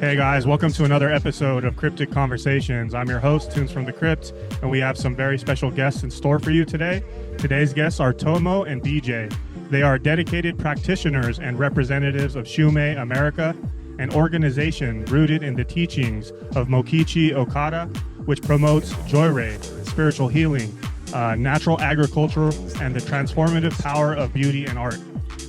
Hey guys, welcome to another episode of Cryptic Conversations. I'm your host, Tunes from the Crypt, and we have some very special guests in store for you today. Today's guests are Tomo and Bejai. They are dedicated practitioners and representatives of Shumei America, an organization rooted in the teachings of Mokichi Okada, which promotes Jyorei, spiritual healing, natural agriculture, and the transformative power of beauty and art.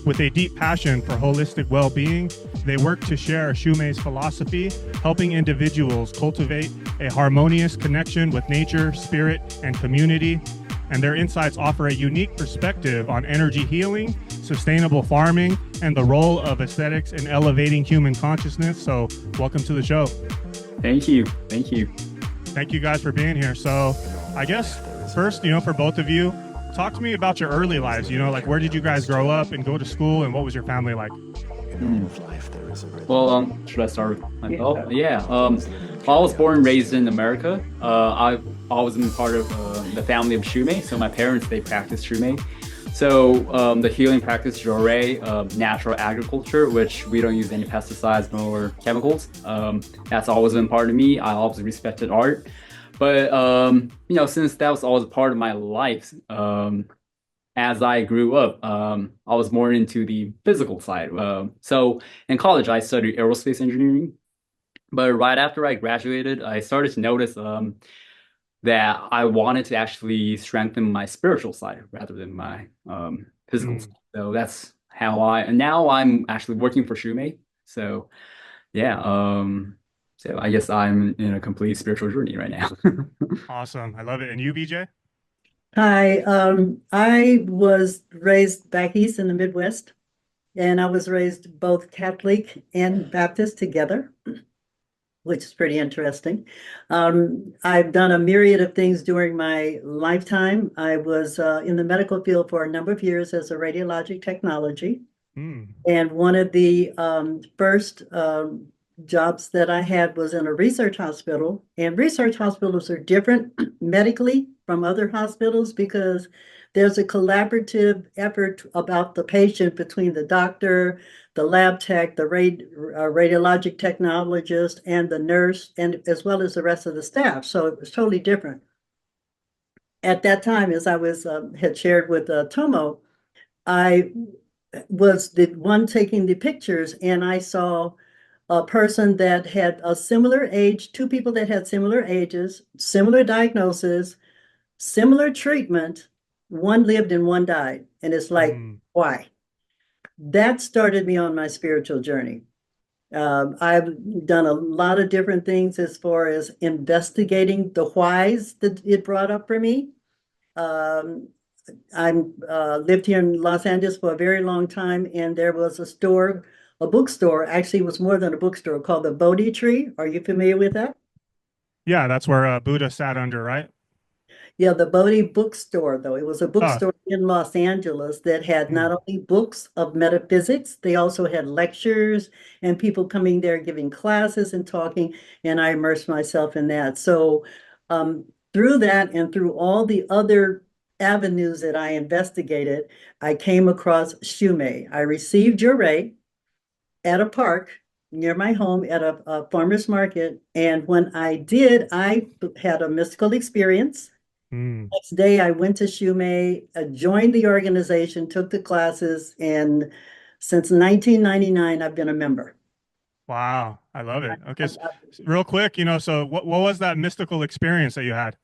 With a deep passion for holistic well-being, they work to share Shumei's philosophy, helping individuals cultivate a harmonious connection with nature, spirit, and community. And their insights offer a unique perspective on energy healing, sustainable farming, and the role of aesthetics in elevating human consciousness. So welcome to the show. Thank you. Thank you. Thank you guys for being here. So I guess first, for both of you, talk to me about your early lives. Like where did you guys grow up and go to school, and what was your family like? Well, should I start with myself? Yeah. I was born and raised in America. I've always been part of the family of Shumei. So my parents, they practice Shumei. So the healing practice, Jyorei, natural agriculture, which we don't use any pesticides nor chemicals. That's always been part of me. I always respected art. But, since that was always a part of my life, as I grew up, I was more into the physical side. So in college, I studied aerospace engineering. But right after I graduated, I started to notice that I wanted to actually strengthen my spiritual side rather than my physical side. So that's how and now I'm actually working for Shumei. So yeah, so I guess I'm in a complete spiritual journey right now. Awesome. I love it. And you, Bejai? Hi, I was raised back east in the Midwest, and I was raised both Catholic and Baptist together, which is pretty interesting. I've done a myriad of things during my lifetime. I was in the medical field for a number of years as a radiologic technology. And one of the first jobs that I had was in a research hospital, and research hospitals are different medically from other hospitals because there's a collaborative effort about the patient between the doctor, the lab tech, the radiologic technologist, and the nurse, and as well as the rest of the staff. So it was totally different. At that time, as I was had shared with Tomo, I was the one taking the pictures, and I saw a person that had a similar age, two people that had similar ages, similar diagnosis, similar treatment. One lived and one died. And it's like, why? That started me on my spiritual journey. I've done a lot of different things as far as investigating the whys that it brought up for me. I lived here in Los Angeles for a very long time, and there was a bookstore, actually it was more than a bookstore, called the Bodhi Tree. Are you familiar with that? Yeah, that's where Buddha sat under, right? Yeah, the Bodhi bookstore, though. It was a bookstore in Los Angeles that had not only books of metaphysics, they also had lectures and people coming there giving classes and talking, and I immersed myself in that. So through that and through all the other avenues that I investigated, I came across Shumei. I received Jyorei at a park near my home at a farmer's market. And when I did, I had a mystical experience. Next day, I went to Shumei, joined the organization, took the classes, and since 1999, I've been a member. Wow, I love it. Okay, so real quick, so what was that mystical experience that you had?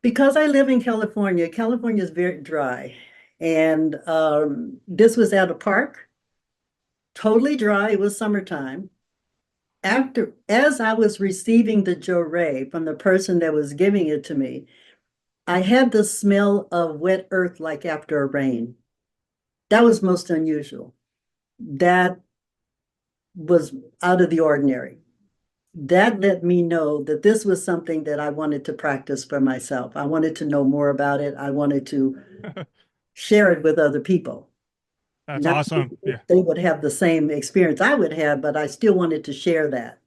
Because I live in California, California is very dry. And this was at a park, totally dry. It was summertime. As I was receiving the Jyorei from the person that was giving it to me, I had the smell of wet earth like after a rain. That was most unusual. That was out of the ordinary. That let me know that this was something that I wanted to practice for myself. I wanted to know more about it. I wanted to share it with other people. That's awesome. Yeah. They would have the same experience I would have, but I still wanted to share that.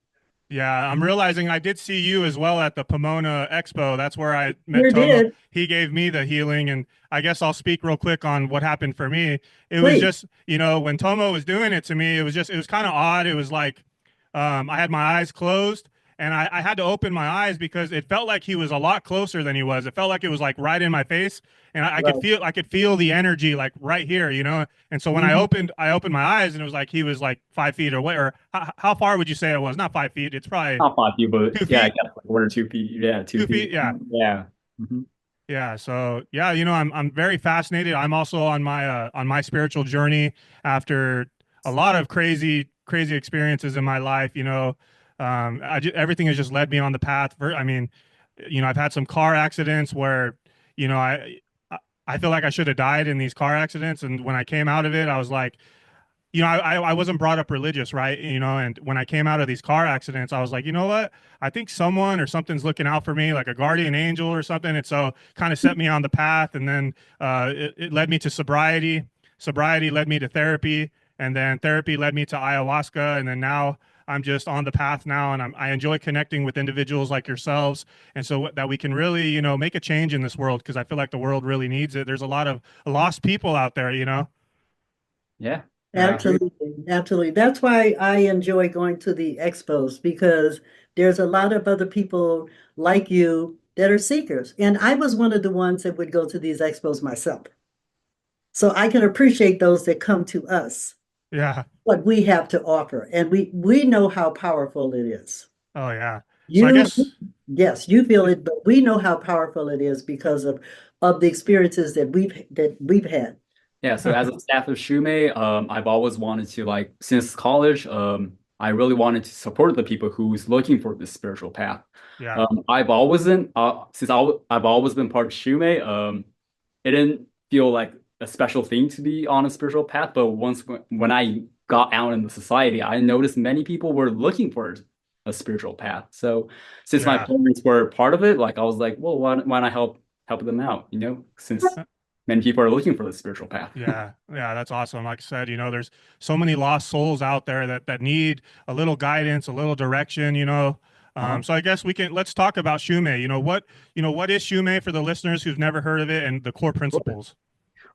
Yeah, I'm realizing I did see you as well at the Pomona Expo. That's where I met Tomo. He gave me the healing, and I guess I'll speak real quick on what happened for me. It was just, when Tomo was doing it to me, it was kind of odd. It was like I had my eyes closed, and I had to open my eyes because it felt like he was a lot closer than he was. It felt like it was like right in my face, and Right. I could feel the energy like right here, you know. And so when Mhm. I opened my eyes, and it was like he was like 5 feet away, or how far would you say it was? Not 5 feet. It's probably Not 5 feet, but two yeah, I feet. guess like 1 or 2 feet. Yeah, two 2 feet. feet. Yeah. Yeah. Hmm. Yeah, so yeah, you know, I'm very fascinated. I'm also on my spiritual journey after a lot of crazy experiences in my life. You know, everything has just led me on the path. I mean, you know, I've had some car accidents where, you know, I I feel like I should have died in these car accidents, and when I came out of it, I was like, you know, I wasn't brought up religious, right? You know, and when I came out of these car accidents, I was like, you know what? I think someone or something's looking out for me, like a guardian angel or something. And so kind of set me on the path. And then it led me to sobriety. Sobriety led me to therapy. And then therapy led me to ayahuasca. And then now I'm just on the path now. And I enjoy connecting with individuals like yourselves. And so that we can really, you know, make a change in this world because I feel like the world really needs it. There's a lot of lost people out there, you know? Yeah, I Yeah. agree. Absolutely, absolutely. That's why I enjoy going to the expos because there's a lot of other people like you that are seekers. And I was one of the ones that would go to these expos myself. So I can appreciate those that come to us, Yeah. what we have to offer. And we know how powerful it is. Oh, yeah. So I You, guess. yes, you feel it, but we know how powerful it is because of the experiences that we've had. Yeah, so as a staff of Shumei, I've always wanted to like since college, I really wanted to support the people who's looking for this spiritual path. Yeah. I've always been I've always been part of Shumei. It didn't feel like a special thing to be on a spiritual path, but when I got out in the society, I noticed many people were looking for a spiritual path. So since my Yeah. parents were part of it, like I was like, well, why not help them out? You know, since many people are looking for the spiritual path. Yeah, yeah, that's awesome. Like I said, you know, there's so many lost souls out there that need a little guidance, a little direction, you know. Uh-huh. So I guess let's talk about Shumei. You know, what is Shumei for the listeners who've never heard of it and the core principles?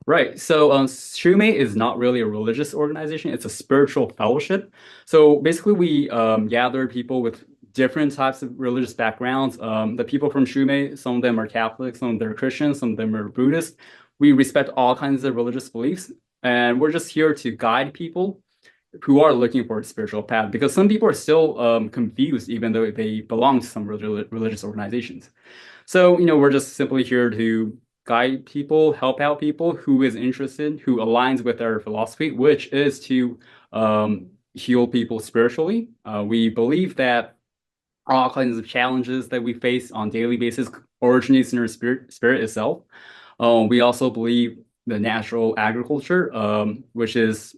Right. So, Shumei is not really a religious organization. It's a spiritual fellowship. So basically, we gather people with different types of religious backgrounds. The people from Shumei, some of them are Catholic, some of them are Christian, some of them are Buddhist. We respect all kinds of religious beliefs, and we're just here to guide people who are looking for a spiritual path because some people are still confused, even though they belong to some religious organizations. So, we're just simply here to guide people, help out people who is interested, who aligns with our philosophy, which is to heal people spiritually. We believe that all kinds of challenges that we face on daily basis originates in our spirit itself. We also believe the natural agriculture, which is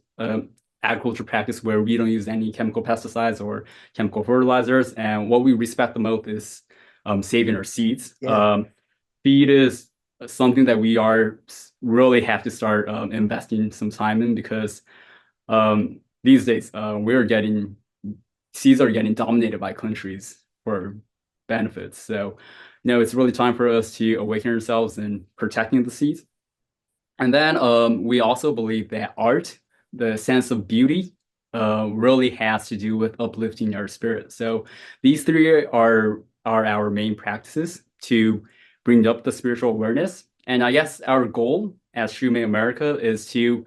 agriculture practice where we don't use any chemical pesticides or chemical fertilizers. And what we respect the most is saving our seeds. Yeah. Feed is something that we are really have to start investing some time in because these days we're getting seas are getting dominated by countries for benefits. So, it's really time for us to awaken ourselves and protecting the seas. And then we also believe that art, the sense of beauty, really has to do with uplifting our spirit. So these three are our main practices to bring up the spiritual awareness. And I guess our goal as Shumei America is to,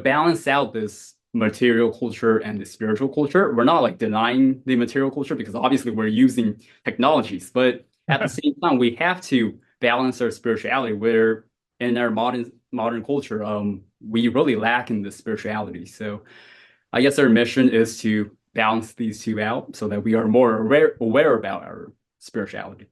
balance out this material culture and the spiritual culture. We're not like denying the material culture because obviously we're using technologies, but at the same time, we have to balance our spirituality where in our modern culture, we really lack in the spirituality. So I guess our mission is to balance these two out so that we are more aware about our spirituality.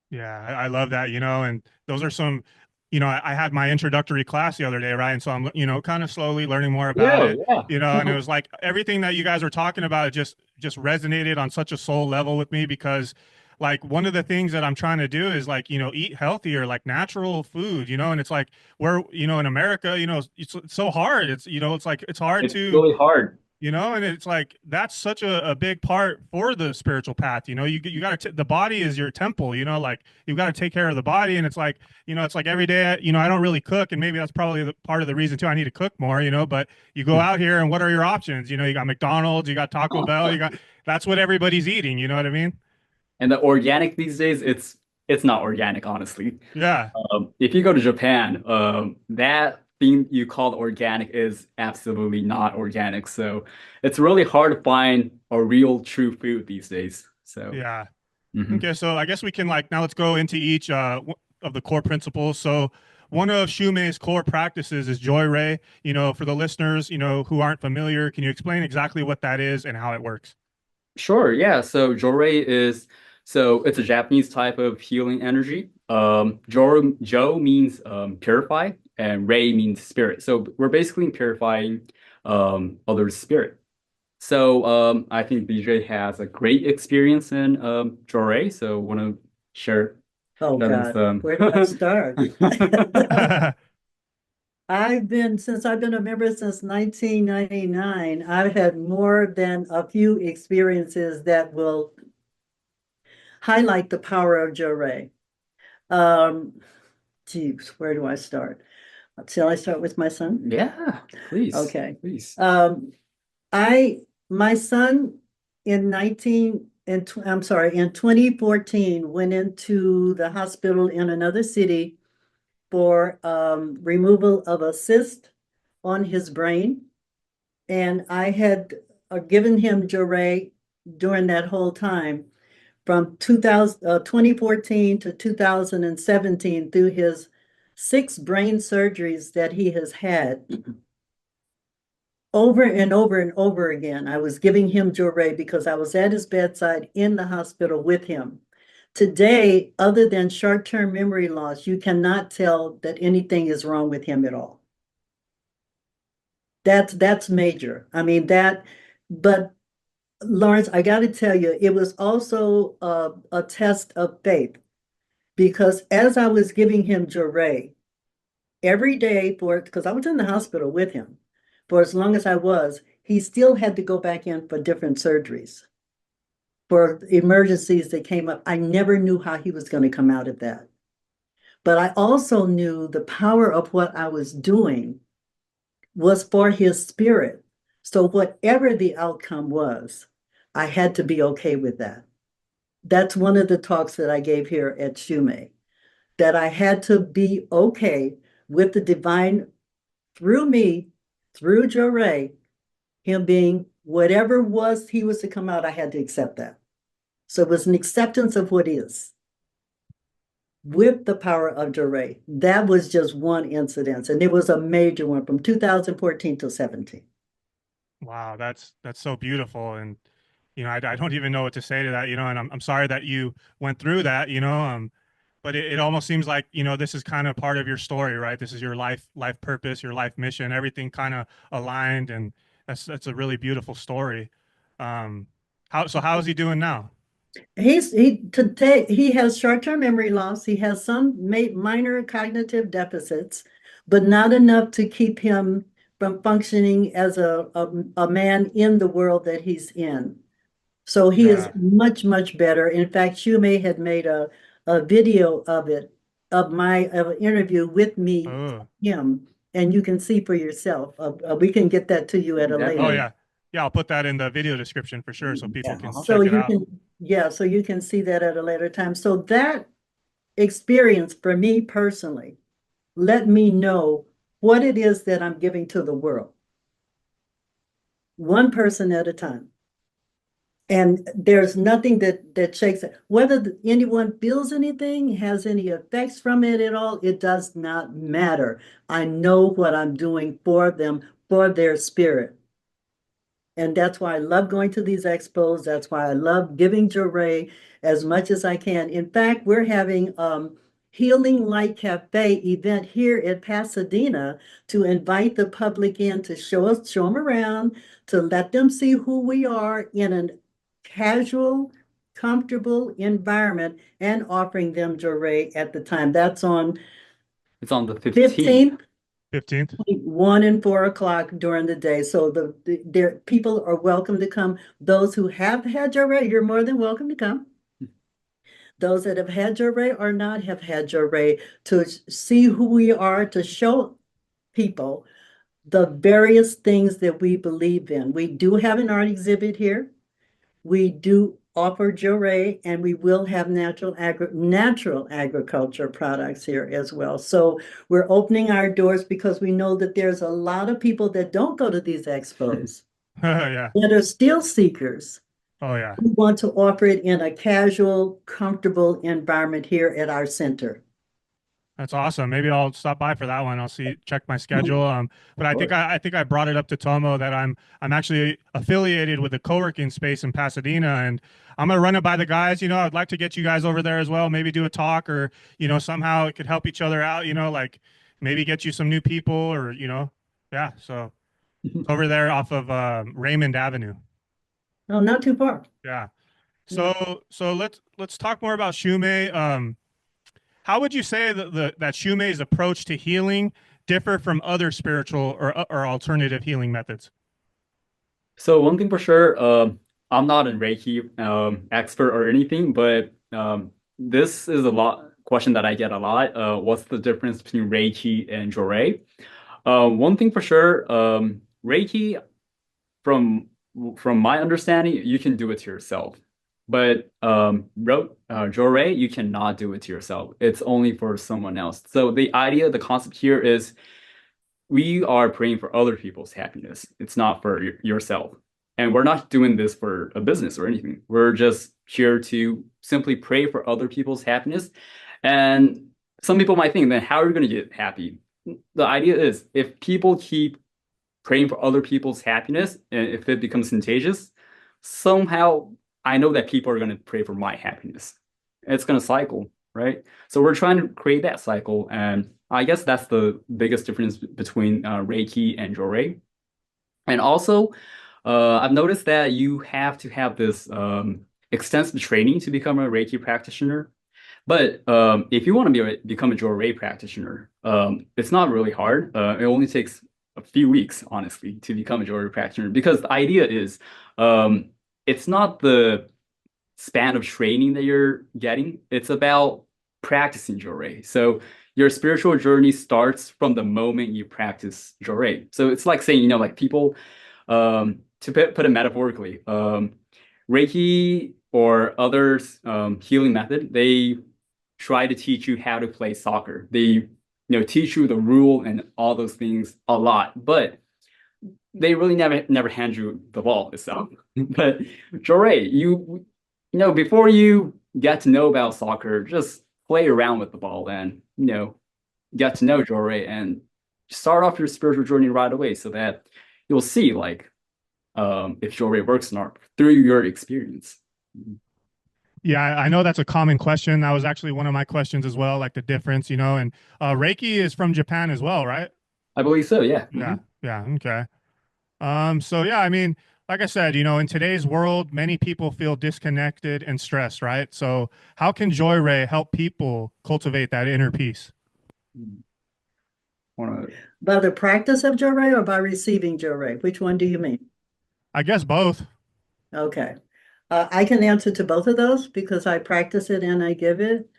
Yeah, I love that, you know, and those are some, you know, I had my introductory class the other day, right? And so I'm, you know, kind of slowly learning more about Yeah, it, yeah. you know, and it was like everything that you guys were talking about just resonated on such a soul level with me because like one of the things that I'm trying to do is like, you know, eat healthier, like natural food, you know, and it's like we're, you know, in America, you know, it's so hard. It's, you know, it's like it's hard It's to really hard. you know, and it's like that's such a big part for the spiritual path. You know, you got to the body is your temple, you know, like you've got to take care of the body. And it's like, you know, it's like every day, you know, I don't really cook, and maybe that's probably part of the reason too. I need to cook more, you know, but you go out here and what are your options? You know, you got McDonald's, you got Taco Bell, you got that's what everybody's eating, you know what I mean? And the organic these days, it's not organic, honestly. Yeah. If you go to Japan, that thing you call organic is absolutely not organic. So it's really hard to find a real true food these days. So Yeah. mhm. Okay, so I guess we can like now let's go into each of the core principles. So one of Shumei's core practices is Jyorei. You know, for the listeners, you know, who aren't familiar, can you explain exactly what that is and how it works? Sure, yeah. So Jyorei is so it's a Japanese type of healing energy. Jo means purify, and Rei means spirit. So we're basically purifying others' spirit. So I think BJ has a great experience in Jyorei. So want to share Oh that with God, where do I start? Since I've been a member since 1999, I've had more than a few experiences that will highlight the power of Jyorei. Um, geez, where do I start? Shall I start with my son? Yeah, please, Okay. please. I my son in 19 and I'm sorry, in 2014 went into the hospital in another city for removal of a cyst on his brain. And I had given him Jyorei during that whole time from 2014 to 2017 through his 6 brain surgeries that he has had over and over and over again. I was giving him Jyorei because I was at his bedside in the hospital with him. Today, other than short-term memory loss, you cannot tell that anything is wrong with him at all. That's major. I mean that, but Lawrence, I got to tell you, it was also a test of faith because as I was giving him Jyorei every day because I was in the hospital with him for as long as I was, he still had to go back in for different surgeries for emergencies that came up. I never knew how he was going to come out of that. But I also knew the power of what I was doing was for his spirit. So whatever the outcome was, I had to be okay with that. That's one of the talks that I gave here at Shumei, that I had to be okay with the divine through me, through Jyorei, him being whatever was he was to come out, I had to accept that. So it was an acceptance of what is with the power of Jyorei. That was just one incident, and it was a major one from 2014 to 17. Wow, that's so beautiful, and you know, I don't even know what to say to that, you know, and I'm sorry that you went through that, you know, but it almost seems like, you know, this is kind of part of your story, right? This is your life purpose, your life mission, everything kind of aligned, and that's a really beautiful story. How is he doing now? He has short-term memory loss. He has some minor cognitive deficits, but not enough to keep him from functioning as a man in the world that he's in. So he is Yeah. much, much better. In fact, Shumei had made a video of it, of an interview with me, Oh, him, and you can see for yourself. We can get that to you at a oh later. Definitely. yeah. Yeah, I'll put that in the video description for sure so people Yeah. can So check it you out. can, yeah, so you can see that at a later time. So that experience for me personally let me know what it is that I'm giving to the world, one person at a time. And there's nothing that shakes it. Whether anyone feels anything, has any effects from it at all, it does not matter. I know what I'm doing for them, for their spirit. And that's why I love going to these expos. That's why I love giving Jyorei as much as I can. In fact, we're having Healing Light Cafe event here at Pasadena to invite the public in to show them around, to let them see who we are in a casual, comfortable environment, and offering them Jyorei at the time. That's on It's on the 15th. 15th. 15th. 1 and 4 o'clock during the day. So there people are welcome to come. Those who have had Jyorei, you're more than welcome to come. Those that have had Jyorei or not have had Jyorei, to see who we are, to show people the various things that we believe in. We do have an art exhibit here. We do offer Jyorei, and we will have natural agriculture products here as well. So we're opening our doors because we know that there's a lot of people that don't go to these expos Yeah. that are still seekers. Oh, yeah. We want to offer it in a casual, comfortable environment here at our center. That's awesome. Maybe I'll stop by for that one. I'll check my schedule. But I think I brought it up to Tomo that I'm actually affiliated with a co-working space in Pasadena, and I'm gonna run it by the guys. I'd like to get you guys over there as well. Maybe do a talk, or somehow it could help each other out. Like maybe get you some new people, or yeah. So it's over there off of Raymond Avenue. No, not too far. Yeah. So let's talk more about Shumei. How would you say that Shumei's approach to healing differ from other spiritual or alternative healing methods? So one thing for sure, I'm not a Reiki expert or anything, but this is a question that I get a lot. What's the difference between Reiki and Jyorei? One thing for sure, Reiki, from my understanding, you can do it to yourself. But Jyorei, you cannot do it to yourself. It's only for someone else. So the concept here is we are praying for other people's happiness. It's not for yourself. And we're not doing this for a business or anything. We're just here to simply pray for other people's happiness. And some people might think, then how are you going to get happy? The idea is if people keep praying for other people's happiness, and if it becomes contagious, somehow I know that people are going to pray for my happiness. It's going to cycle, right? So we're trying to create that cycle. And I guess that's the biggest difference between Reiki and Jyorei. And also, I've noticed that you have to have this extensive training to become a Reiki practitioner. But if you want to become a Jyorei practitioner, it's not really hard. It only takes a few weeks, honestly, to become a Jyorei practitioner, because the idea is it's not the span of training that you're getting. It's about practicing Jyorei. So your spiritual journey starts from the moment you practice Jyorei. So it's like saying, like people, to put it metaphorically, Reiki or others healing method, they try to teach you how to play soccer. They teach you the rule and all those things a lot, but they really never hand you the ball itself. But Jyorei, before you get to know about soccer, just play around with the ball and get to know Jyorei and start off your spiritual journey right away, so that you'll see if Jyorei works or not through your experience. Yeah, I know that's a common question. That was actually one of my questions as well, like the difference, and Reiki is from Japan as well, right? I believe so, yeah. Yeah, yeah, okay. So yeah, I mean, like I said, in today's world, many people feel disconnected and stressed, right? So how can Jyorei help people cultivate that inner peace? By the practice of Jyorei or by receiving Jyorei? Which one do you mean? I guess both. Okay. I can answer to both of those because I practice it and I give it.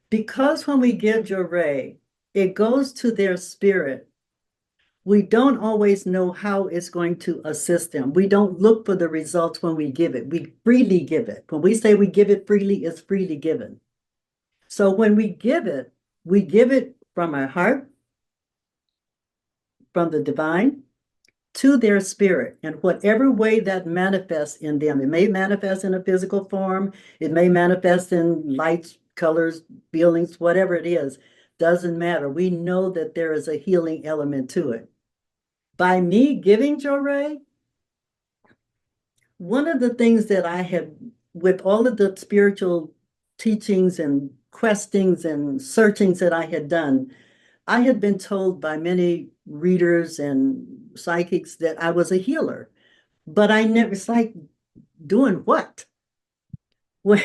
Because when we give Jyorei, it goes to their spirit. We don't always know how it's going to assist them. We don't look for the results when we give it. We freely give it. When we say we give it freely, it's freely given. So when we give it from our heart, from the divine, to their spirit, and whatever way that manifests in them. It may manifest in a physical form. It may manifest in lights, colors, feelings, whatever it is. Doesn't matter. We know that there is a healing element to it. By me giving Jyorei, one of the things that I have, with all of the spiritual teachings and questings and searchings that I had done, I had been told by many readers and psychics that I was a healer, but I never, it's like, doing what? What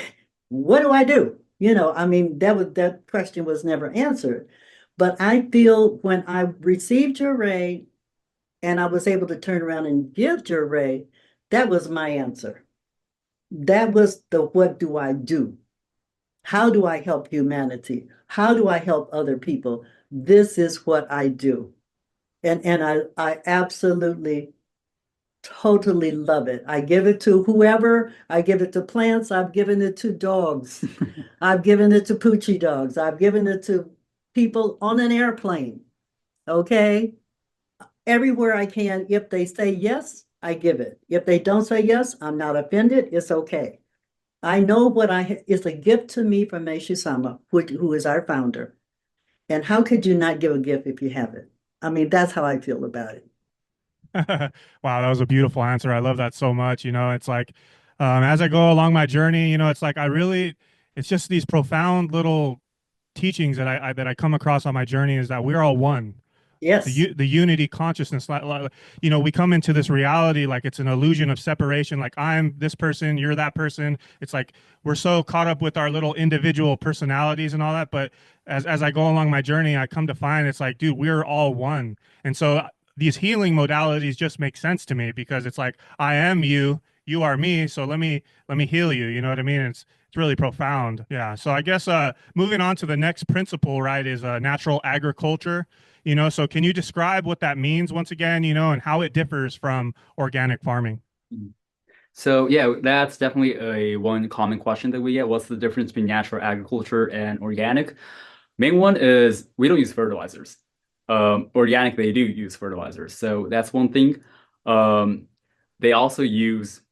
do I do? I mean, that question was never answered. But I feel when I received Jyorei and I was able to turn around and give Jyorei, that was my answer. That was the what do I do? How do I help humanity? How do I help other people? This is what I do. And I absolutely totally love it. I give it to whoever, I give it to plants, I've given it to dogs, I've given it to poochie dogs, I've given it to people on an airplane. Okay. Everywhere I can, if they say yes, I give it. If they don't say yes, I'm not offended. It's okay. I know what it's a gift to me from Meishu-sama, who is our founder. And how could you not give a gift if you have it? I mean, that's how I feel about it. Wow, that was a beautiful answer. I love that so much. It's like as I go along my journey, it's like it's just these profound little teachings that I come across on my journey is that we're all one. Yes. The unity consciousness, we come into this reality like it's an illusion of separation, like I'm this person, you're that person. It's like we're so caught up with our little individual personalities and all that, but as I go along my journey, I come to find it's like, dude, we're all one. And so these healing modalities just make sense to me because it's like I am you, you are me, so let me heal you, you know what I mean? It's really profound. Yeah, so I guess moving on to the next principle, right, is natural agriculture. So can you describe what that means once again, and how it differs from organic farming? So yeah, that's definitely a one common question that we get. What's the difference between natural agriculture and organic? Main one is we don't use fertilizers. Organic, they do use fertilizers. So that's one thing. Um, they also use,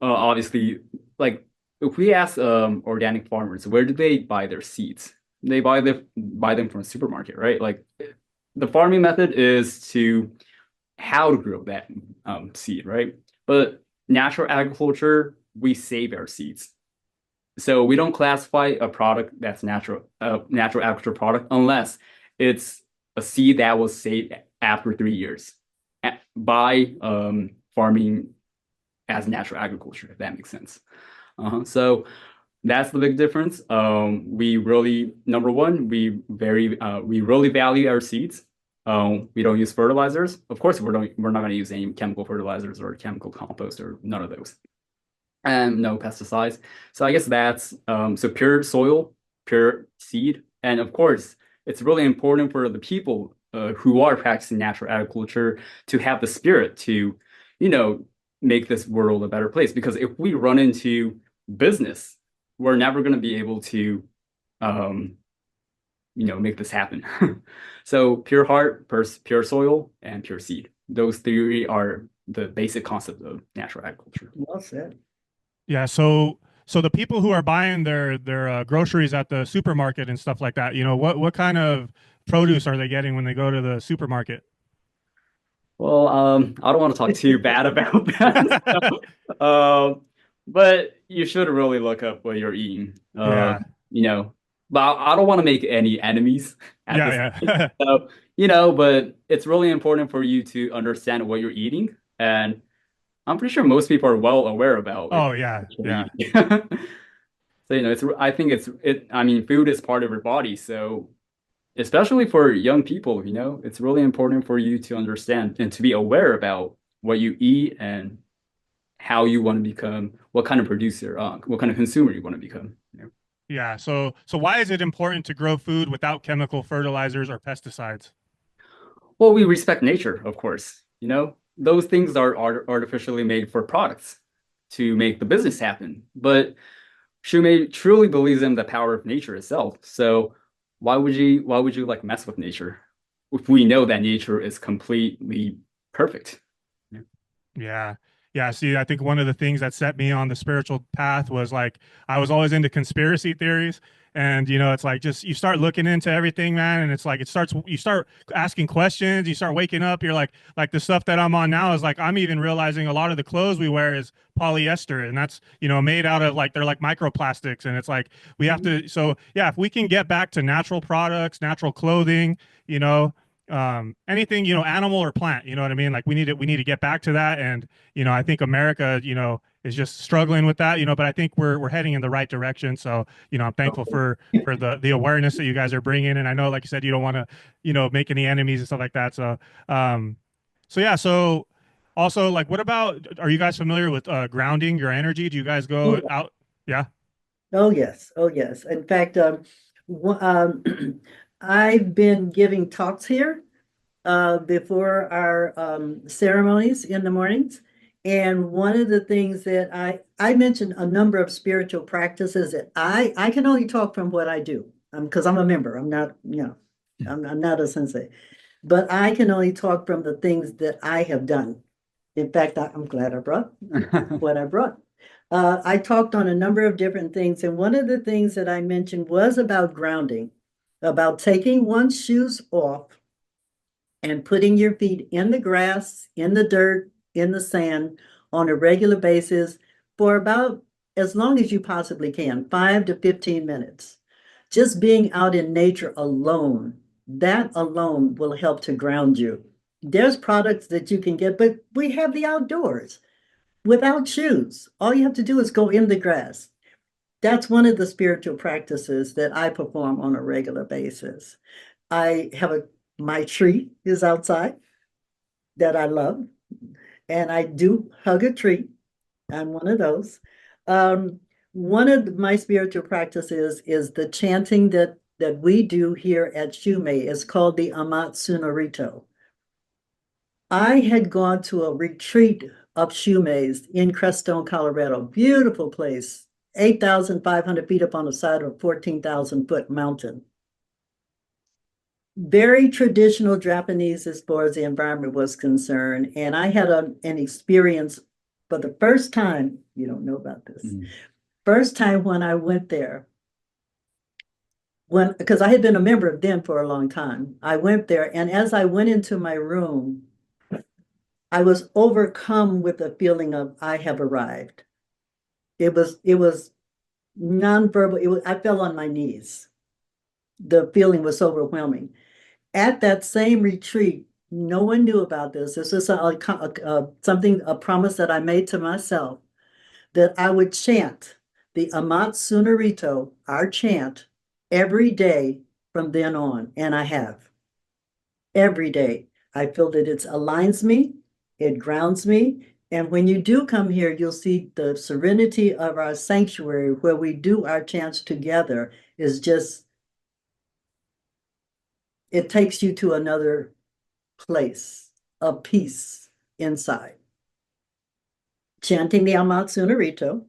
obviously, like if we ask organic farmers, where do they buy their seeds? They buy them from a supermarket, right? Like the farming method is to how to grow that seed, right? But natural agriculture, we save our seeds. So we don't classify a product that's natural agriculture product unless it's a seed that was saved after 3 years by farming as natural agriculture, if that makes sense. So that's the big difference. We really, number one, we really value our seeds. We don't use fertilizers. Of course, we're not going to use any chemical fertilizers or chemical compost or none of those, and no pesticides. So I guess that's so pure soil, pure seed, and of course, it's really important for the people who are practicing natural agriculture to have the spirit to, you know, make this world a better place. Because if we run into business, we're never going to be able to, um, make this happen. So pure heart, pure soil, and pure seed. Those three are the basic concept of natural agriculture. Well said. Yeah, so the people who are buying their groceries at the supermarket and stuff like that, what kind of produce are they getting when they go to the supermarket? Well, I don't want to talk too bad about that. So, but you should really look up what you're eating. Yeah, You know, but I don't want to make any enemies at this yeah, point. yeah. So, but it's really important for you to understand what you're eating. And I'm pretty sure most people are well aware about Oh yeah, what you're yeah. eating. So, I think I mean, food is part of your body. So especially for young people, it's really important for you to understand and to be aware about what you eat and how you want to become, what kind of producer, what kind of consumer you want to become. Yeah, so why is it important to grow food without chemical fertilizers or pesticides? Well, we respect nature, of course. Those things are artificially made for products to make the business happen. But Shumei truly believes in the power of nature itself. So why would you like mess with nature if we know that nature is completely perfect? Yeah. Yeah. Yeah. See, I think one of the things that set me on the spiritual path was like I was always into conspiracy theories. And it's like just you start looking into everything, man, and it's like you start asking questions, you start waking up, you're like the stuff that I'm on now is like I'm even realizing a lot of the clothes we wear is polyester, and that's made out of like they're like microplastics, and it's like we have to so yeah, if we can get back to natural products, natural clothing, you know, anything, animal or plant, you know what I mean? Like we need to get back to that. And, I think America, is just struggling with that, but I think we're heading in the right direction. So, I'm thankful for the awareness that you guys are bringing. And I know, like you said, you don't want to, make any enemies and stuff like that. Um, yeah. So also, like, what about, are you guys familiar with grounding your energy? Do you guys Oh, go yeah. out? Yeah. Oh, yes. Oh, yes. In fact, I've been giving talks here before our ceremonies in the mornings. And one of the things that I mentioned a number of spiritual practices that I can only talk from what I do because I'm a member. I'm not, I'm not a sensei, but I can only talk from the things that I have done. In fact, I'm glad I brought what I brought. I talked on a number of different things, and one of the things that I mentioned was about grounding, about taking one's shoes off and putting your feet in the grass, in the dirt, in the sand on a regular basis for about as long as you possibly can, 5 to 15 minutes. Just being out in nature alone, that alone will help to ground you. There's products that you can get, but we have the outdoors without shoes. All you have to do is go in the grass. That's one of the spiritual practices that I perform on a regular basis. I have my tree is outside that I love, and I do hug a tree. I'm one of those. Um, One of my spiritual practices is the chanting that we do here at Shumei. It's called the Amatsunorito. I had gone to a retreat of Shumei's in Crestone, Colorado. Beautiful place, 8,500 feet up on the side of a 14,000-foot mountain. Very traditional Japanese as far as the environment was concerned. And I had an experience for the first time, you don't know about this, first time when I went there, because I had been a member of them for a long time. I went there, and as I went into my room, I was overcome with the feeling of I have arrived. It was nonverbal. I fell on my knees. The feeling was overwhelming. At that same retreat, no one knew about this. This is a promise that I made to myself that I would chant the Amat Sunarito, our chant, every day from then on. And I have every day. I feel that it aligns me, it grounds me. And when you do come here, you'll see the serenity of our sanctuary where we do our chants together is just, it takes you to another place of peace inside. Chanting the Amatsunarito,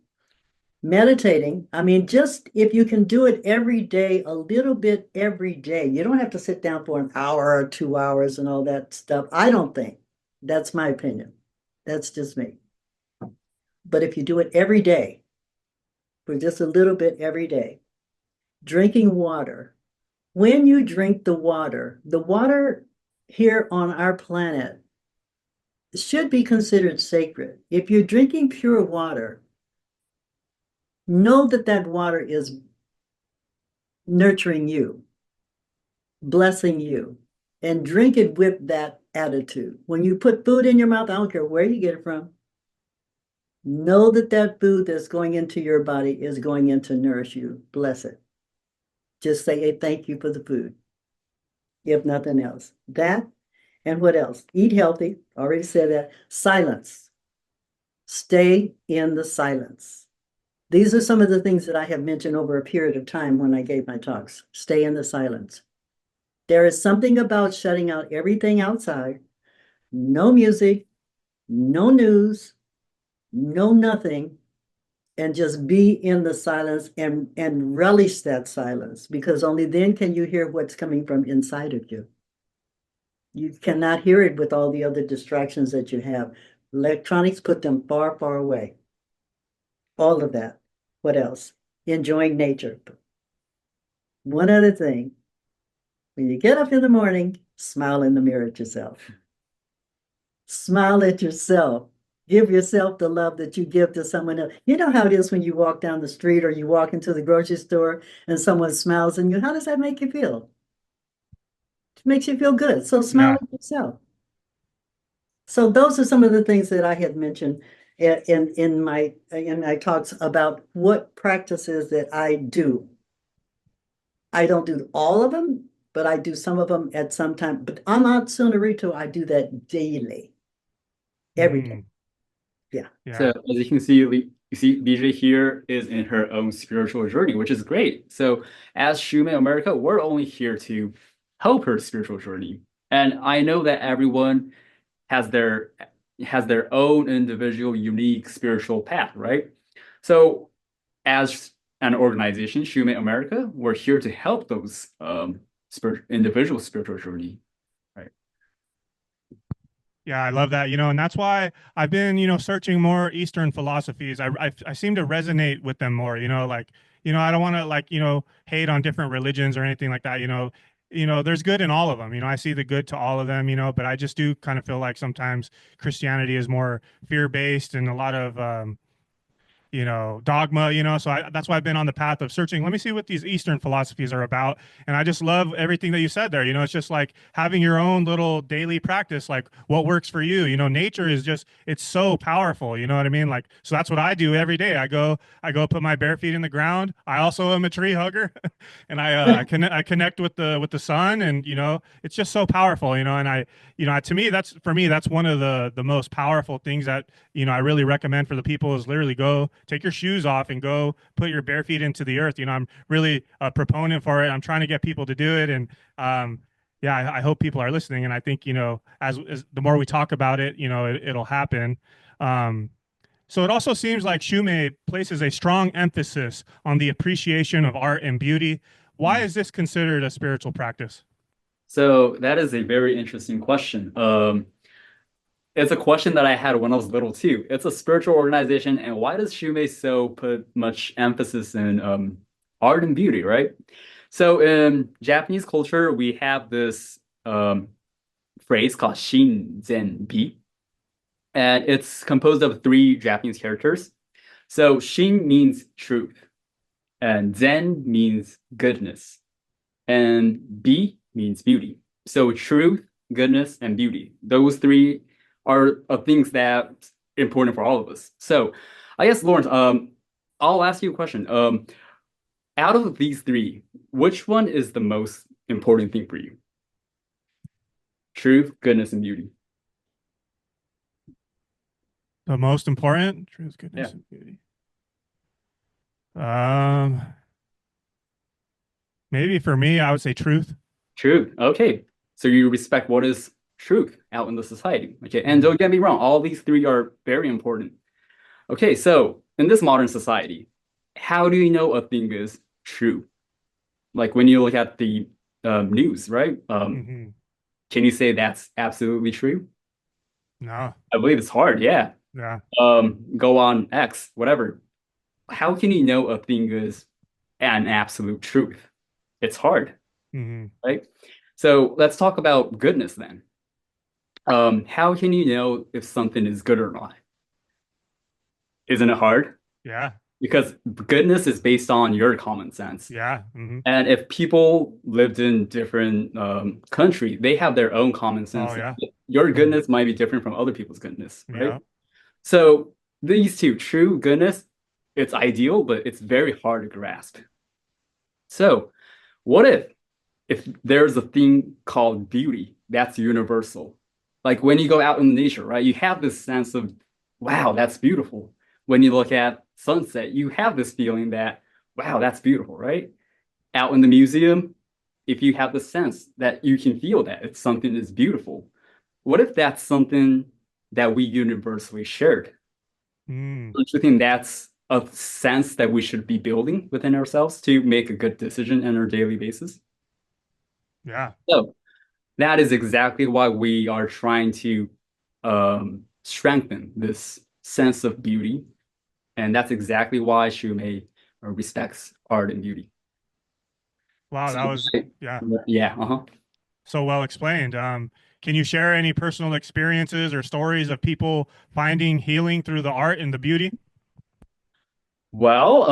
meditating. I mean, just if you can do it every day, a little bit every day, you don't have to sit down for an hour or 2 hours and all that stuff. I don't think. That's my opinion. That's just me. But if you do it every day, for just a little bit every day, drinking water. When you drink the water here on our planet should be considered sacred. If you're drinking pure water, know that that water is nurturing you, blessing you, and drink it with that attitude. When you put food in your mouth, I don't care where you get it from, know that that food that's going into your body is going in to nourish you. Bless it. Just say a thank you for the food, if nothing else. That and what else? Eat healthy. Already said that. Silence. Stay in the silence. These are some of the things that I have mentioned over a period of time when I gave my talks. Stay in the silence. There is something about shutting out everything outside, no music, no news, no nothing, and just be in the silence and relish that silence, because only then can you hear what's coming from inside of you. You cannot hear it with all the other distractions that you have. Electronics, put them far, far away. All of that. What else? Enjoying nature. One other thing. When you get up in the morning, smile in the mirror at yourself. Smile at yourself. Give yourself the love that you give to someone else. You know how it is when you walk down the street or you walk into the grocery store and someone smiles at you. How does that make you feel? makes you feel good. So smile at yourself. So those are some of the things that I had mentioned in my talks about what practices that I do. I don't do all of them, but I do some of them at some time. But I'm not Sunarito, I do that daily, every day. Yeah. So as you can see, you see BJ here is in her own spiritual journey, which is great. So as Shumei America, we're only here to help her spiritual journey. And I know that everyone has their own individual, unique spiritual path, right? So as an organization, Shumei America, we're here to help those individual spiritual journey, right? Yeah, I love that. And that's why I've been, searching more Eastern philosophies. I seem to resonate with them more, I don't want to hate on different religions or anything like that, there's good in all of them. I see the good to all of them, but I just do kind of feel like sometimes Christianity is more fear-based and a lot of dogma, so that's why I've been on the path of searching. Let me see what these Eastern philosophies are about. And I just love everything that you said there. It's just like having your own little daily practice, like what works for you. Nature is just, it's so powerful. You know what I mean? Like, so that's what I do every day. I go put my bare feet in the ground. I also am a tree hugger and I connect with the sun, and, it's just so powerful, and to me, that's one of the most powerful things that, I really recommend for the people is literally go take your shoes off and go put your bare feet into the earth. I'm really a proponent for it. I'm trying to get people to do it. And yeah, I hope people are listening. And I think, as the more we talk about it, it'll happen. So it also seems like Shumei places a strong emphasis on the appreciation of art and beauty. Why is this considered a spiritual practice? So that is a very interesting question. It's a question that I had when I was little too. It's a spiritual organization, and why does Shumei so put much emphasis in art and beauty, right? So in Japanese culture, we have this phrase called Shin Zen Bi, and it's composed of three Japanese characters. So Shin means truth, and Zen means goodness, and Bi means beauty. So truth, goodness, and beauty. Those three are things that important for all of us. So I guess, Lawrence, I'll ask you a question. Out of these three, which one is the most important thing for you? Truth, goodness, and beauty. The most important, truth, goodness, and beauty. Maybe for me, I would say truth. Truth. Okay. So you respect what is truth out in the society. Okay. And don't get me wrong, all these three are very important. Okay. So in this modern society, how do you know a thing is true? Like when you look at the news, right? Can you say that's absolutely true? No. I believe it's hard. Yeah. Yeah. Go on X, whatever. How can you know a thing is an absolute truth? It's hard, right? So let's talk about goodness then. How can you know if something is good or not? Isn't it hard? Yeah. Because goodness is based on your common sense. Yeah. And if people lived in different countries, they have their own common sense. Oh, yeah. Your goodness might be different from other people's goodness, right? Yeah. So these two, true goodness, it's ideal, but it's very hard to grasp. So what if there's a thing called beauty that's universal? Like when you go out in nature, right? You have this sense of, wow, that's beautiful. When you look at sunset, you have this feeling that, wow, that's beautiful, right? Out in the museum, if you have the sense that you can feel that it's something is beautiful, what if that's something that we universally shared? Don't you think that's a sense that we should be building within ourselves to make a good decision on our daily basis? Yeah. So that is exactly why we are trying to strengthen this sense of beauty. And that's exactly why Shumei respects art and beauty. Wow, that was, yeah. Yeah. So well explained. Can you share any personal experiences or stories of people finding healing through the art and the beauty? Well,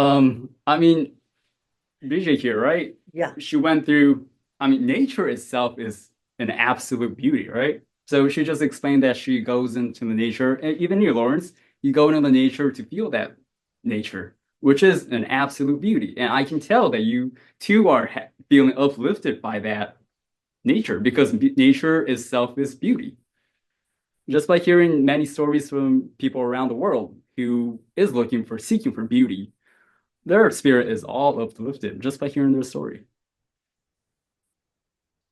I mean, BJ here, right? Yeah. She went through, I mean, nature itself is an absolute beauty, right? So she just explained that she goes into the nature, and even you, Lawrence, you go into the nature to feel that nature, which is an absolute beauty. And I can tell that you too are feeling uplifted by that nature because nature itself is beauty. Just by hearing many stories from people around the world who is seeking for beauty, their spirit is all uplifted just by hearing their story.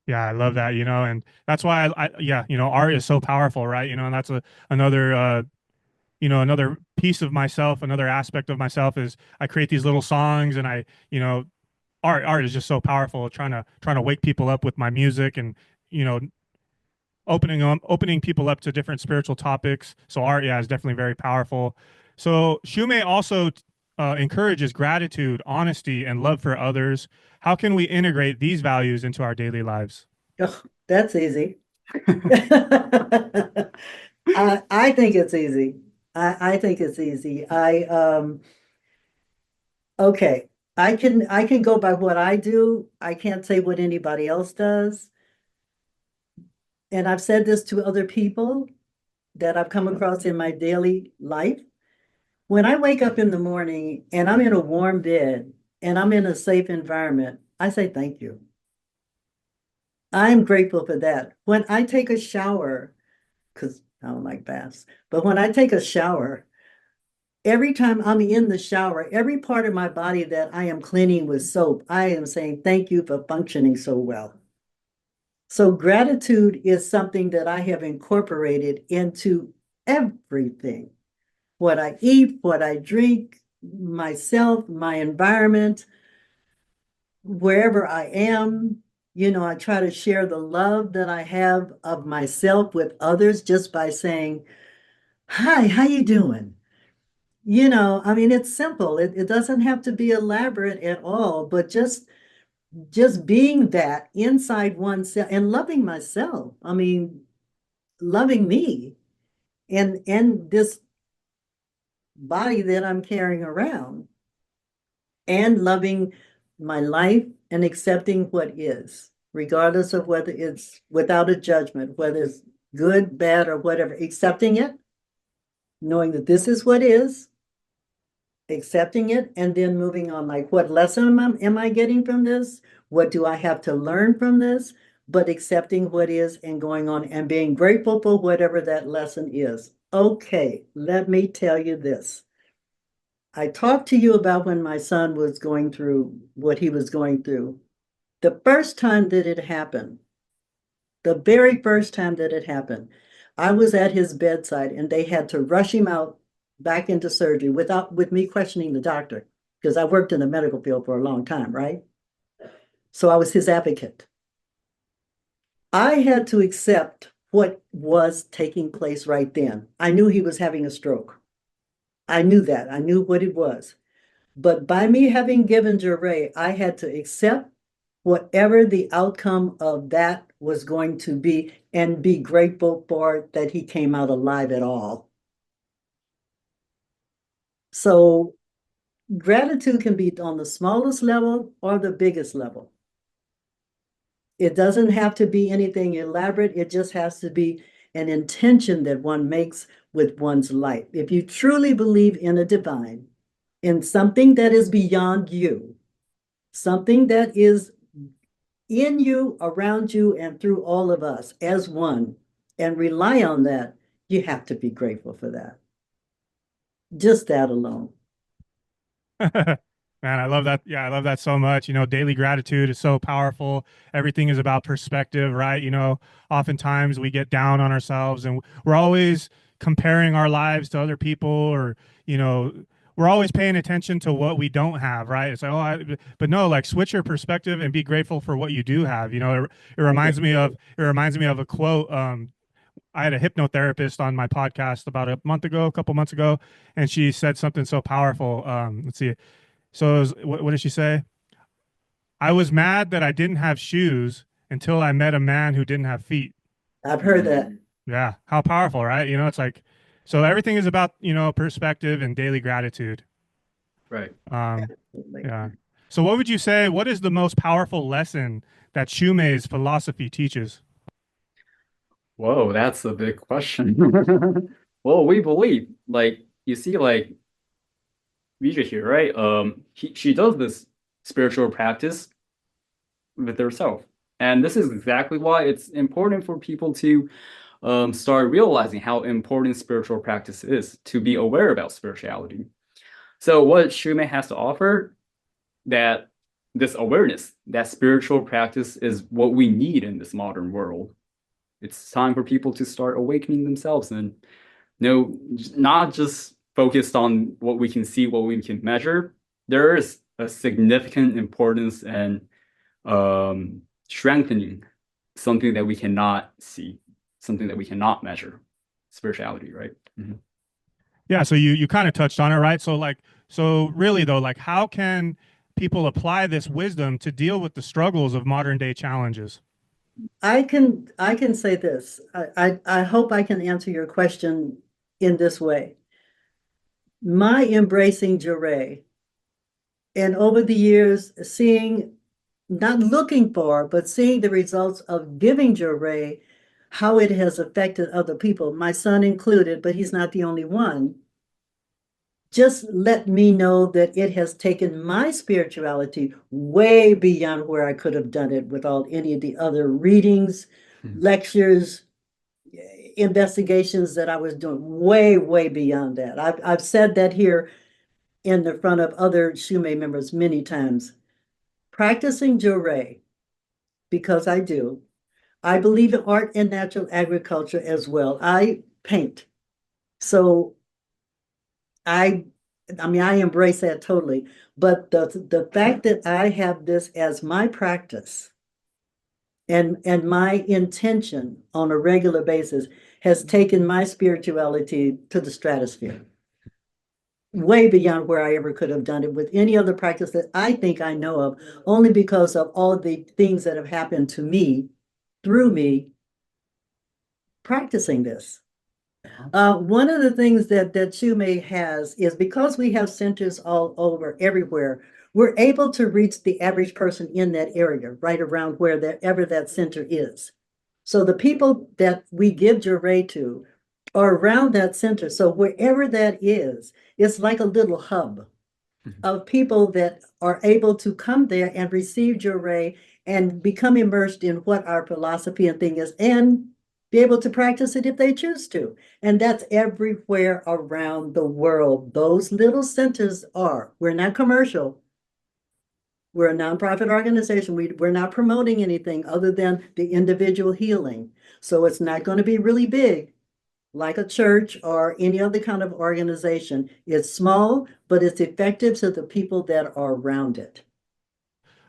Yeah, I love that, and that's why yeah, art is so powerful, right? And that's another another piece of myself, another aspect of myself is I create these little songs and art is just so powerful, trying to wake people up with my music and, you know, opening people up to different spiritual topics. So art, yeah, is definitely very powerful. So Shumei also encourages gratitude, honesty, and love for others. How can we integrate these values into our daily lives? Oh, that's easy. I think it's easy. I think it's easy. Okay. I can go by what I do. I can't say what anybody else does. And I've said this to other people that I've come across in my daily life. When I wake up in the morning and I'm in a warm bed and I'm in a safe environment, I say thank you. I'm grateful for that. When I take a shower, because I don't like baths, but when I take a shower, every time I'm in the shower, every part of my body that I am cleaning with soap, I am saying thank you for functioning so well. So gratitude is something that I have incorporated into everything. What I eat, what I drink, myself, my environment, wherever I am. I try to share the love that I have of myself with others just by saying, "Hi, how you doing?" I mean, it's simple. It doesn't have to be elaborate at all, but just being that inside oneself and loving myself. I mean, loving me and this body that I'm carrying around and loving my life and accepting what is, regardless of whether it's without a judgment, whether it's good, bad, or whatever, accepting it, knowing that this is what is, accepting it, and then moving on. Like, what lesson am I getting from this? What do I have to learn from this? But accepting what is and going on and being grateful for whatever that lesson is. Okay, let me tell you this. I talked to you about when my son was going through what he was going through. The first time that it happened, the very first time that it happened, I was at his bedside and they had to rush him out back into surgery with me questioning the doctor because I worked in the medical field for a long time, right? So I was his advocate. I had to accept what was taking place right then. I knew he was having a stroke. I knew that. I knew what it was. But by me having given Jyorei, I had to accept whatever the outcome of that was going to be and be grateful for that he came out alive at all. So gratitude can be on the smallest level or the biggest level. It doesn't have to be anything elaborate. It just has to be an intention that one makes with one's life. If you truly believe in a divine, in something that is beyond you, something that is in you, around you, and through all of us as one, and rely on that, you have to be grateful for that. Just that alone. Man, I love that. Yeah, I love that so much. Daily gratitude is so powerful. Everything is about perspective, right? Oftentimes we get down on ourselves and we're always comparing our lives to other people or, you know, we're always paying attention to what we don't have, right? It's like, but no, like switch your perspective and be grateful for what you do have. It reminds me of a quote. I had a hypnotherapist on my podcast about a couple months ago, and she said something so powerful. Let's see. So what did she say? I was mad that I didn't have shoes until I met a man who didn't have feet. I've heard that. Yeah, how powerful, right? It's like, so everything is about, perspective and daily gratitude. Right. Um, yeah. So what would you say, what is the most powerful lesson that Shumei's philosophy teaches? Whoa, that's a big question. Well, we believe, like you see, like Vija here, right? She does this spiritual practice with herself, and this is exactly why it's important for people to start realizing how important spiritual practice is to be aware about spirituality. So, what Shumei has to offer that this awareness that spiritual practice is what we need in this modern world. It's time for people to start awakening themselves and not just focused on what we can see, what we can measure. There is a significant importance and strengthening something that we cannot see, something that we cannot measure. Spirituality, right? Mhm. Yeah, so you kind of touched on it, right? So like so really though, like how can people apply this wisdom to deal with the struggles of modern day challenges? I can say this. I hope I can answer your question in this way. My embracing Jyorei and over the years seeing, not looking for, but seeing the results of giving Jyorei, how it has affected other people, my son included, but he's not the only one. Just let me know that it has taken my spirituality way beyond where I could have done it without any of the other readings, lectures, investigations that I was doing, way, way beyond that. I've said that here in the front of other Shumei members many times. Practicing Jyorei, because I do. I believe in art and natural agriculture as well. I paint. So I I embrace that totally. But the fact that I have this as my practice and my intention on a regular basis has taken my spirituality to the stratosphere, way beyond where I ever could have done it with any other practice that I think I know of, only because of all the things that have happened to me through me practicing this. One of the things that Shumei has is because we have centers all over everywhere, we're able to reach the average person in that area, right around wherever that center is. So the people that we give Jyorei to are around that center. So wherever that is, it's like a little hub of people that are able to come there and receive Jyorei and become immersed in what our philosophy and thing is, and be able to practice it if they choose to. And that's everywhere around the world. Those little centers are. We're not commercial. We're a nonprofit organization. We're not promoting anything other than the individual healing. So it's not going to be really big like a church or any other kind of organization. It's small, but it's effective to the people that are around it.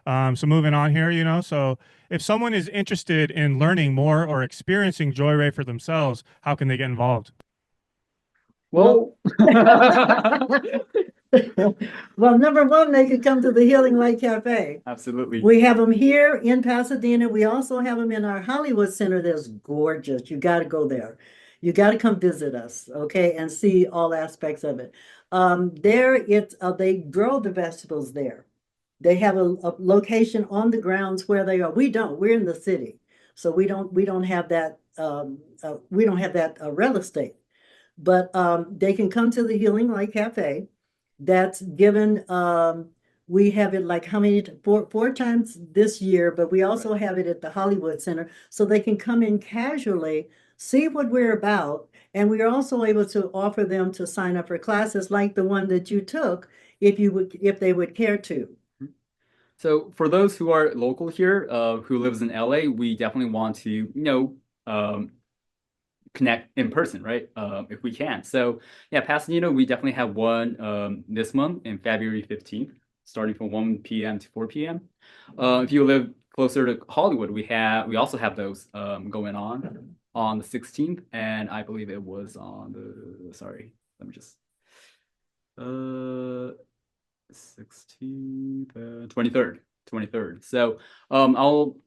So moving on here, so if someone is interested in learning more or experiencing Joyride for themselves, how can they get involved? Well, Well, well, number one, they could come to the Healing Light Cafe. absolutely. We have them here in Pasadena. We also have them in our Hollywood Center. That's gorgeous. You got to go there. You got to come visit us, okay, and see all aspects of it. They grow the vegetables there. They have a location on the grounds where they are. We don't. We're in the city, so we don't have that real estate. But they can come to the Healing Light Cafe. That's given. We have it like how many four times this year, but we also have it at the Hollywood Center, so they can come in casually, see what we're about, and we are also able to offer them to sign up for classes like the one that you took, if they would care to. So for those who are local here, who lives in LA, we definitely want to, connect in person, right? If we can. So yeah, Pasadena, we definitely have one this month in February 15th, starting from 1 p.m. to 4 p.m. If you live closer to Hollywood, we also have those going on the 16th, and I believe it was on the sorry, let me just 16th, 23rd, 23rd. So I'll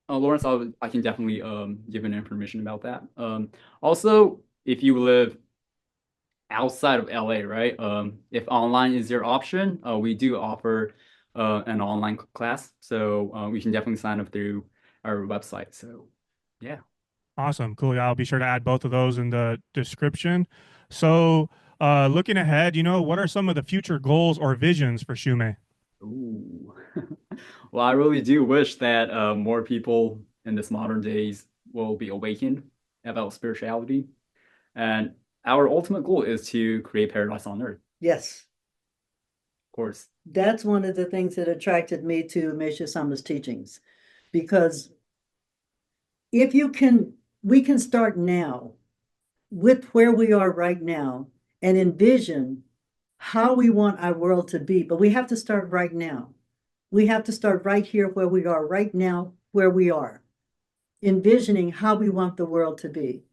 Lawrence, I can definitely give an information about that. Also, if you live outside of LA, right? If online is your option, we do offer an online class, so we can definitely sign up through our website. So, yeah. Awesome. Cool. Yeah, I'll be sure to add both of those in the description. So, looking ahead, what are some of the future goals or visions for Shumei? Ooh. Well, I really do wish that more people in this modern days will be awakened about spirituality. And our ultimate goal is to create paradise on earth, Yes, of course. that's one of the things that attracted me to Meishu Sama's teachings, because if you can, we can start now with where we are right now and envision how we want our world to be. But we have to start right now. We have to start right here where we are right now, where we are, envisioning how we want the world to be.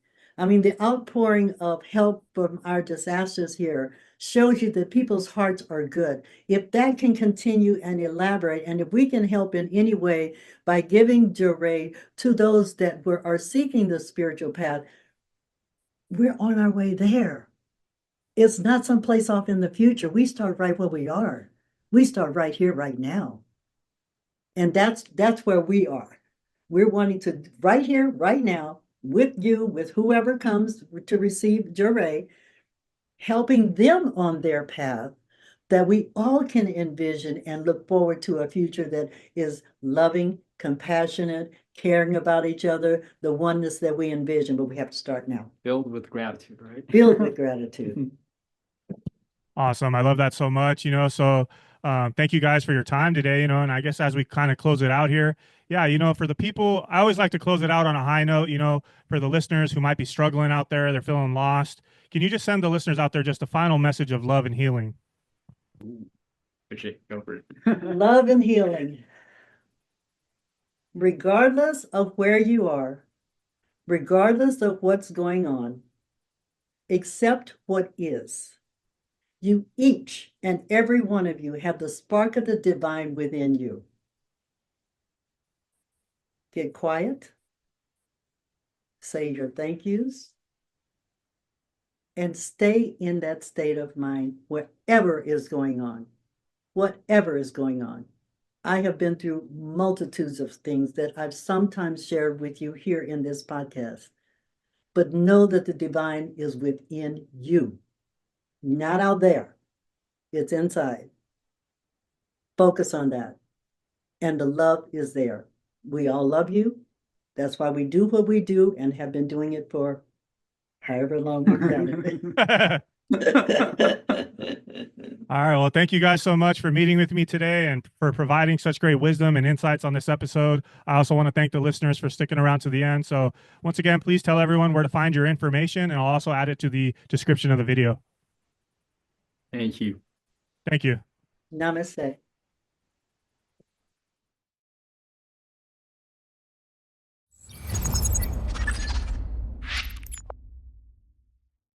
I mean, the outpouring of help from our disasters here shows you that people's hearts are good. If that can continue and elaborate, and if we can help in any way by giving Jyorei to those that are seeking the spiritual path, we're on our way there. It's not someplace off in the future. We start right where we are. We start right here, right now. And that's where we are. We're wanting to right here, right now, with you, with whoever comes to receive Jyorei, helping them on their path, that we all can envision and look forward to a future that is loving, compassionate, caring about each other, the oneness that we envision, but we have to start now. Filled with gratitude, right? Filled with gratitude. Awesome. I love that so much, So, thank you guys for your time today, and I guess as we kind of close it out here, yeah, for the people, I always like to close it out on a high note, for the listeners who might be struggling out there, they're feeling lost. Can you just send the listeners out there just a final message of love and healing? Appreciate it. Go for it. Love and healing. Regardless of where you are, regardless of what's going on, accept what is. You each and every one of you have the spark of the divine within you. Get quiet, say your thank yous, and stay in that state of mind, whatever is going on. Whatever is going on. I have been through multitudes of things that I've sometimes shared with you here in this podcast. But know that the divine is within you, not out there. It's inside. Focus on that. And the love is there. We all love you. That's why we do what we do and have been doing it for however long we've done it. All right. Well, thank you guys so much for meeting with me today and for providing such great wisdom and insights on this episode. I also want to thank the listeners for sticking around to the end. So, once again, please tell everyone where to find your information, and I'll also add it to the description of the video. Thank you. Thank you. Namaste.